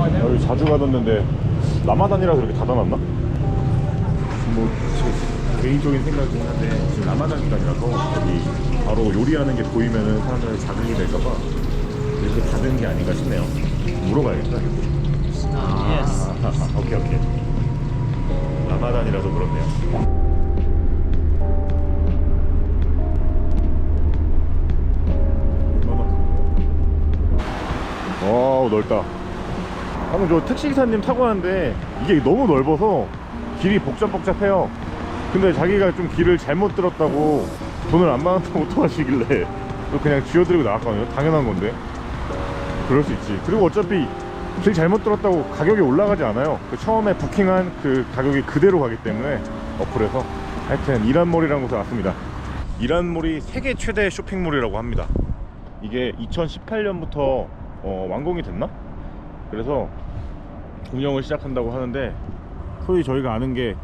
여기 자주 가뒀는데 라마단이라서 이렇게 닫아놨나? 뭐 제 개인적인 생각이긴 한데 지금 라마단 기간이라서 여기 바로 요리하는 게 보이면은 사람들 자극이 될까봐 이렇게 닫은 게 아닌가 싶네요. 물어봐야겠다. 오케이. 라마단이라서 그렇네요. 와우, 넓다. 방금 저 택시기사님 타고 왔는데 이게 너무 넓어서 길이 복잡해요. 근데 자기가 좀 길을 잘못 들었다고 돈을 안 받았다고 어떡하시길래 그냥 쥐어드리고 나왔거든요. 당연한 건데 그럴 수 있지. 그리고 어차피 길 잘못 들었다고 가격이 올라가지 않아요. 그 처음에 부킹한 그 가격이 그대로 가기 때문에 어플에서. 하여튼 이란몰이라는 곳에 왔습니다. 이란몰이 세계 최대 쇼핑몰이라고 합니다. 이게 2018년부터 완공이 됐나? 그래서 운영을 시작한다고 하는데, 소위 저희가 아는 게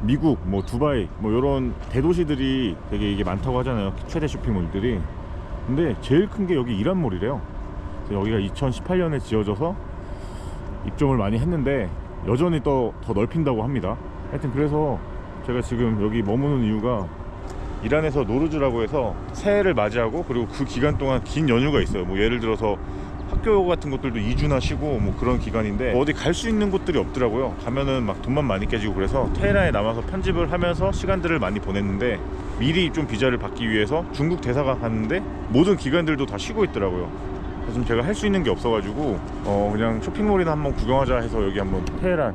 미국, 뭐 두바이, 뭐 이런 대도시들이 되게 이게 많다고 하잖아요. 최대 쇼핑몰들이. 근데 제일 큰 게 여기 이란몰이래요. 여기가 2018년에 지어져서 입점을 많이 했는데 여전히 더 넓힌다고 합니다. 하여튼 그래서 제가 지금 여기 머무는 이유가, 이란에서 노르즈라고 해서 새해를 맞이하고 그리고 그 기간 동안 긴 연휴가 있어요. 뭐 예를 들어서 학교 같은 것들도 2주나 쉬고 뭐 그런 기간인데 어디 갈 수 있는 곳들이 없더라고요. 가면은 막 돈만 많이 깨지고. 그래서 테헤란에 남아서 편집을 하면서 시간들을 많이 보냈는데, 미리 좀 비자를 받기 위해서 중국 대사관 갔는데 모든 기관들도 다 쉬고 있더라고요. 그래서 지금 제가 할 수 있는 게 없어가지고 그냥 쇼핑몰이나 한번 구경하자 해서 여기 한번 테헤란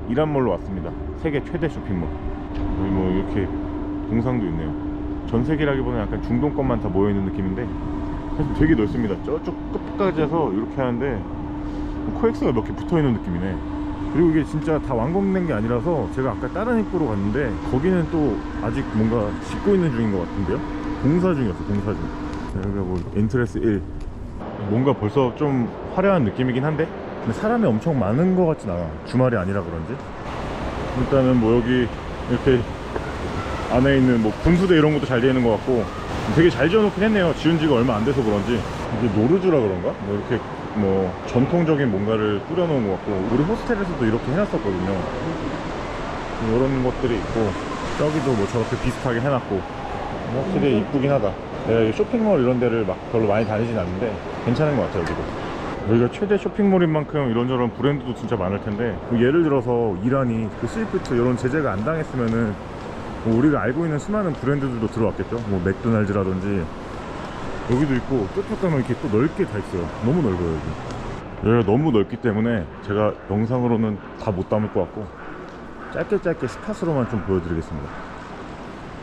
이란몰로 왔습니다. 세계 최대 쇼핑몰. 여기 뭐 이렇게 동상도 있네요. 전 세계라기보다는 약간 중동 것만 다 모여있는 느낌인데 되게 넓습니다. 저쪽 끝까지 해서 이렇게 하는데 코엑스가 몇 개 붙어있는 느낌이네. 그리고 이게 진짜 다 완공된 게 아니라서, 제가 아까 다른 입구로 갔는데 거기는 또 아직 뭔가 짓고 있는 중인 것 같은데요. 공사 중이었어, 공사 중. 여기가 뭐 엔트레스 1. 뭔가 벌써 좀 화려한 느낌이긴 한데 근데 사람이 엄청 많은 것 같진 않아. 주말이 아니라 그런지. 일단은 뭐 여기 이렇게 안에 있는 뭐 분수대 이런 것도 잘 되어 있는 것 같고 되게 잘 지어놓긴 했네요. 지은 지가 얼마 안 돼서 그런지. 이게 노르즈라 그런가? 뭐 이렇게 뭐 전통적인 뭔가를 뿌려놓은 것 같고, 우리 호스텔에서도 이렇게 해놨었거든요. 이런 것들이 있고, 저기도 뭐 저렇게 비슷하게 해놨고, 확실히 이쁘긴 하다. 내가 쇼핑몰 이런 데를 막 별로 많이 다니진 않는데 괜찮은 것 같아요. 여기가 최대 쇼핑몰인 만큼 이런저런 브랜드도 진짜 많을 텐데, 예를 들어서 이란이 그 스위프트 이런 제재가 안 당했으면은 뭐 우리가 알고 있는 수많은 브랜드들도 들어왔겠죠. 뭐 맥도날드라든지. 여기도 있고 저쪽 가면 이렇게 또 넓게 다 있어요. 너무 넓어요 여기. 여기가 너무 넓기 때문에 제가 영상으로는 다 못 담을 것 같고 짧게 스팟으로만 좀 보여드리겠습니다.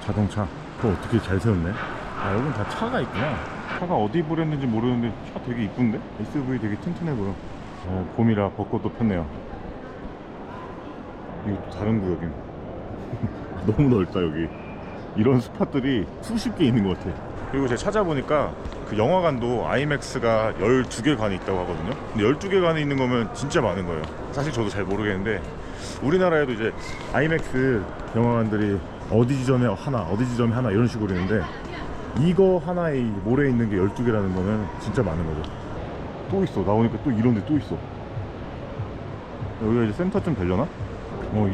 자동차 그거 어떻게 잘 세웠네. 아, 여긴 다 차가 있구나. 차가 어디 브랜드인지 모르는데 차 되게 이쁜데? SUV 되게 튼튼해 보여. 봄이라 벚꽃도 폈네요. 이것도 다른 구역임. 너무 넓다 여기. 이런 스팟들이 수십 개 있는 것 같아. 그리고 제가 찾아보니까 그 영화관도 아이맥스가 12개 관이 있다고 하거든요. 근데 12개 관이 있는 거면 진짜 많은 거예요. 사실 저도 잘 모르겠는데 우리나라에도 이제 아이맥스 영화관들이 어디 지점에 하나 이런 식으로 있는데, 이거 하나에 몰에 있는 게 12개라는 거는 진짜 많은 거죠. 또 있어. 나오니까 또 이런 데 또 있어. 여기가 이제 센터쯤 되려나?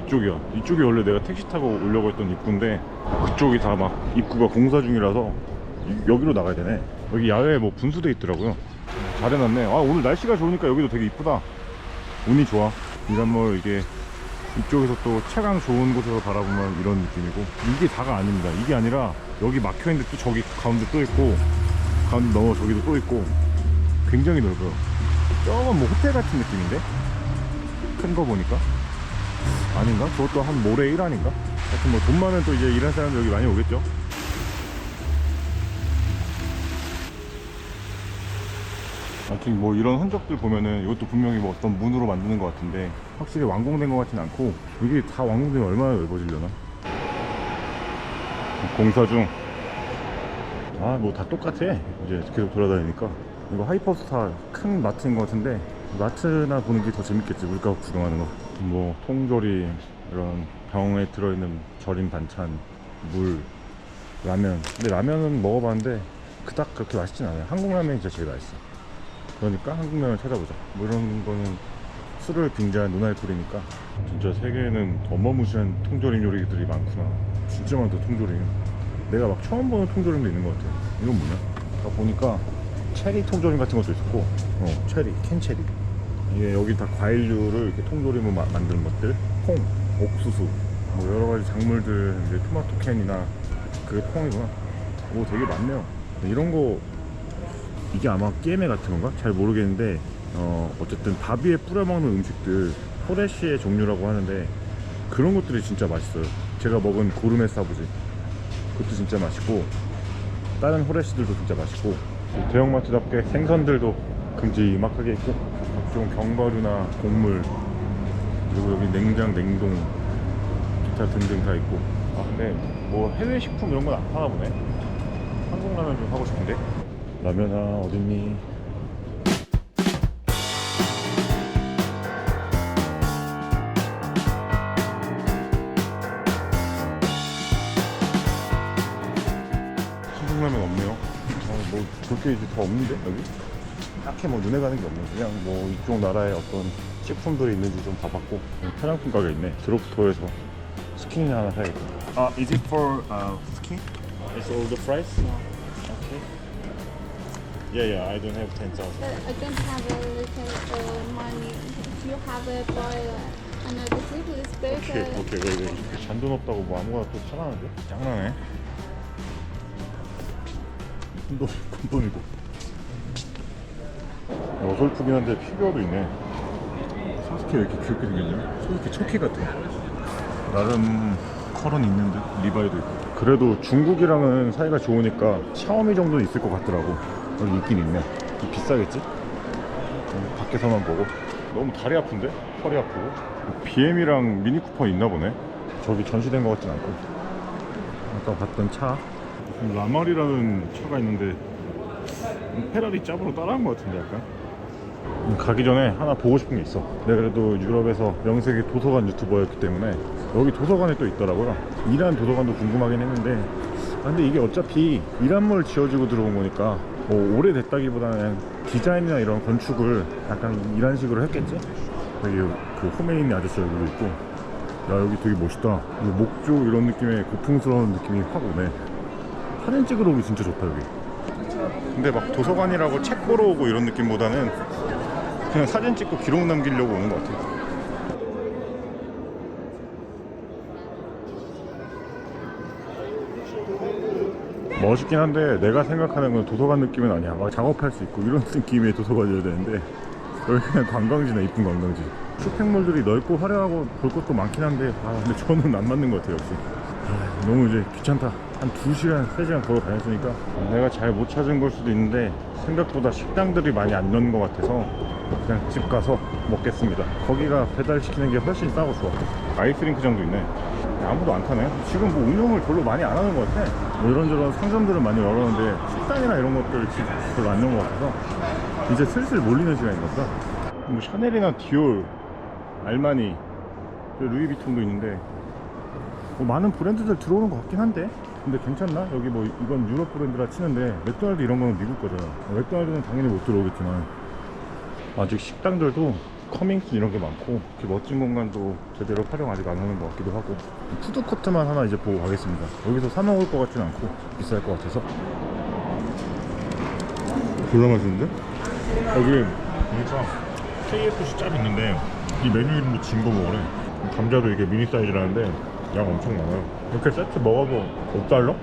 이쪽이야. 이쪽이 원래 내가 택시 타고 오려고 했던 입구인데 그쪽이 다 막 입구가 공사 중이라서 여기로 나가야 되네. 여기 야외에 뭐 분수대 있더라고요. 잘 해놨네. 아, 오늘 날씨가 좋으니까 여기도 되게 이쁘다. 운이 좋아. 이란몰 이게 이쪽에서 또 채광 좋은 곳에서 바라보면 이런 느낌이고, 이게 다가 아닙니다. 이게 아니라 여기 막혀있는데 또 저기 가운데 또 있고, 가운데 넘어 저기도 또 있고, 굉장히 넓어요. 저건 뭐 호텔 같은 느낌인데? 큰 거 보니까 아닌가? 저것도 한 모레 1안인가? 하여튼 뭐 돈 많은 또 이제 이란 사람들 여기 많이 오겠죠? 하여튼 뭐 이런 흔적들 보면은 이것도 분명히 뭐 어떤 문으로 만드는 것 같은데 확실히 완공된 것 같진 않고, 이게 다 완공되면 얼마나 넓어지려나? 공사 중. 아, 뭐 다 똑같아. 이제 계속 돌아다니니까. 이거 하이퍼스타 큰 마트인 것 같은데, 마트나 보는 게 더 재밌겠지. 물가 구경하는 거. 뭐 통조림, 이런 병에 들어있는 절임 반찬, 물, 라면. 근데 라면은 먹어봤는데 그닥 그렇게 맛있진 않아요. 한국 라면이 진짜 제일 맛있어. 그러니까 한국 라면 찾아보자. 뭐 이런 거는 술을 빙자한 누나의 둘이니까 진짜 세계에는 어마무시한 통조림 요리들이 많구나. 진짜 많다 통조림. 내가 막 처음 보는 통조림도 있는 것 같아. 이건 뭐냐? 아까 보니까 체리 통조림 같은 것도 있었고 체리, 캔체리. 이게 여기 다 과일류를 이렇게 통조림으로 만드는 것들. 콩, 옥수수, 뭐 여러가지 작물들. 이제 토마토 캔이나 그게 콩이구나. 오, 되게 많네요. 이런 거 이게 아마 끼에메 같은 건가? 잘 모르겠는데 어쨌든 밥 위에 뿌려 먹는 음식들 호레시의 종류라고 하는데 그런 것들이 진짜 맛있어요. 제가 먹은 고르메 사부지 그것도 진짜 맛있고 다른 호레시들도 진짜 맛있고 대형마트답게 생선들도 큼지막하게 있고 각종 견과류나 곡물 그리고 여기 냉장, 냉동 기타 등등 다 있고. 아 근데 뭐 해외 식품 이런 건 안 파나 보네. 한국 라면 좀 사고 싶은데. 라면아 어딨니? 한국 라면 없네요. 뭐 그렇게 이제 더 없는데 여기? 딱히 뭐 눈에 가는 게 없네. 그냥 뭐 이쪽 나라에 어떤 식품들이 있는지 좀 봐봤고. 화장품 가게 있네. 드롭스토어에서 스킨 하나 사야겠다. Is it for skin? It's all the price? Okay. Yeah, I don't have 10,000. I don't have a little money. If you have it for another trip, it's better. 오케이. 잔돈 없다고 뭐 아무거나 또 사라는데? 장난해. 콘돔이고. 어설프긴 한데 피규어도 있네. 사스케 왜 이렇게 귀엽게 생겼냐? 사스케 척키 같아. 나름 컬은 있는 듯. 리바이도 있고. 그래도 중국이랑은 사이가 좋으니까 샤오미 정도는 있을 것 같더라고. 여기 있긴 있네. 좀 비싸겠지? 밖에서만 보고. 너무 다리 아픈데? 허리 아프고. BM이랑 미니쿠퍼 있나 보네. 저기 전시된 것 같진 않고. 아까 봤던 차 라말이라는 차가 있는데 페라리 짭으로 따라한 것 같은데 약간. 가기 전에 하나 보고 싶은 게 있어. 내가 그래도 유럽에서 명색의 도서관 유튜버였기 때문에 여기 도서관에 또 있더라고요. 이란 도서관도 궁금하긴 했는데 근데 이게 어차피 이란물 지어지고 들어온 거니까 뭐 오래됐다기보다는 디자인이나 이런 건축을 약간 이란식으로 했겠지? 여기 그 호메이니 아저씨 여기도 있고. 야 여기 되게 멋있다. 목조 이런 느낌의 고풍스러운 느낌이 확 오네. 사진 찍으러 오기 진짜 좋다 여기. 근데 막 도서관이라고 책 보러 오고 이런 느낌보다는 그냥 사진 찍고 기록 남기려고 오는 것 같아요. 멋있긴 한데 내가 생각하는 건 도서관 느낌은 아니야. 막 작업할 수 있고 이런 느낌의 도서관이어야 되는데 여기 그냥 관광지네. 이쁜 관광지. 쇼핑몰들이 넓고 화려하고 볼 것도 많긴 한데 근데 저는 안 맞는 것 같아요 역시. 너무 이제 귀찮다. 한 2시간, 3시간 걸어 다녔으니까 내가 잘 못 찾은 걸 수도 있는데 생각보다 식당들이 많이 안 넣는 것 같아서 그냥 집 가서 먹겠습니다. 거기가 배달시키는 게 훨씬 싸고 좋아. 아이스링크장도 있네. 아무도 안 타네. 지금 뭐 운영을 별로 많이 안 하는 것 같아. 뭐 이런저런 상점들은 많이 열었는데 식당이나 이런 것들 별로 안 넣은 것 같아서 이제 슬슬 몰리는 시간인가 보다. 뭐 샤넬이나 디올, 알마니, 루이비통도 있는데 뭐 많은 브랜드들 들어오는 것 같긴 한데 근데 괜찮나? 여기 뭐 이건 유럽 브랜드라 치는데 맥도날드 이런 거는 미국 거잖아. 맥도날드는 당연히 못 들어오겠지만 아직 식당들도 커밍스 이런 게 많고 이렇게 멋진 공간도 제대로 활용 아직 안 하는 것 같기도 하고. 푸드코트만 하나 이제 보고 가겠습니다. 여기서 사 먹을 것 같진 않고 비쌀 것 같아서. 졸라 맛있는데? 여기 보니까 KFC 짭 있는데 이 메뉴 이름도 진거 먹으래. 감자도 이게 미니 사이즈라는데 양 엄청 많아요. 이렇게 세트 먹어도 5달러?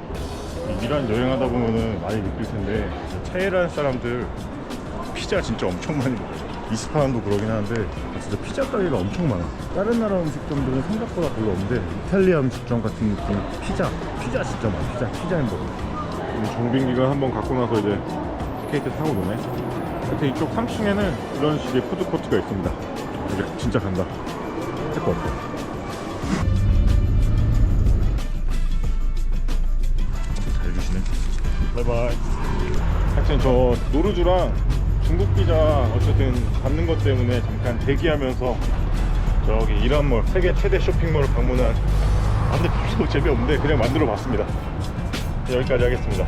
이란 여행하다 보면은 많이 느낄 텐데 테헤란 사람들 피자 진짜 엄청 많이 먹어요. 이스파한도 그러긴 하는데 진짜 피자 가게가 엄청 많아. 다른 나라 음식점들은 생각보다 별로 없는데 이탈리아 음식점 같은 느낌 피자 진짜 많아. 피자 햄버거. 정빈기가 한번 갖고 나서 이제 스케이트 타고 노네. 하여튼 이쪽 3층에는 이런 식의 푸드코트가 있습니다. 이제 진짜 간다. 할 거 없어. 잘 주시네. 바이바이. 하여튼 저 노르주랑 중국 비자 어쨌든 받는 것 때문에 잠깐 대기하면서 저기 이란몰 세계 최대 쇼핑몰을 방문한. 근데 별로 재미없는데 그냥 만들어 봤습니다. 여기까지 하겠습니다.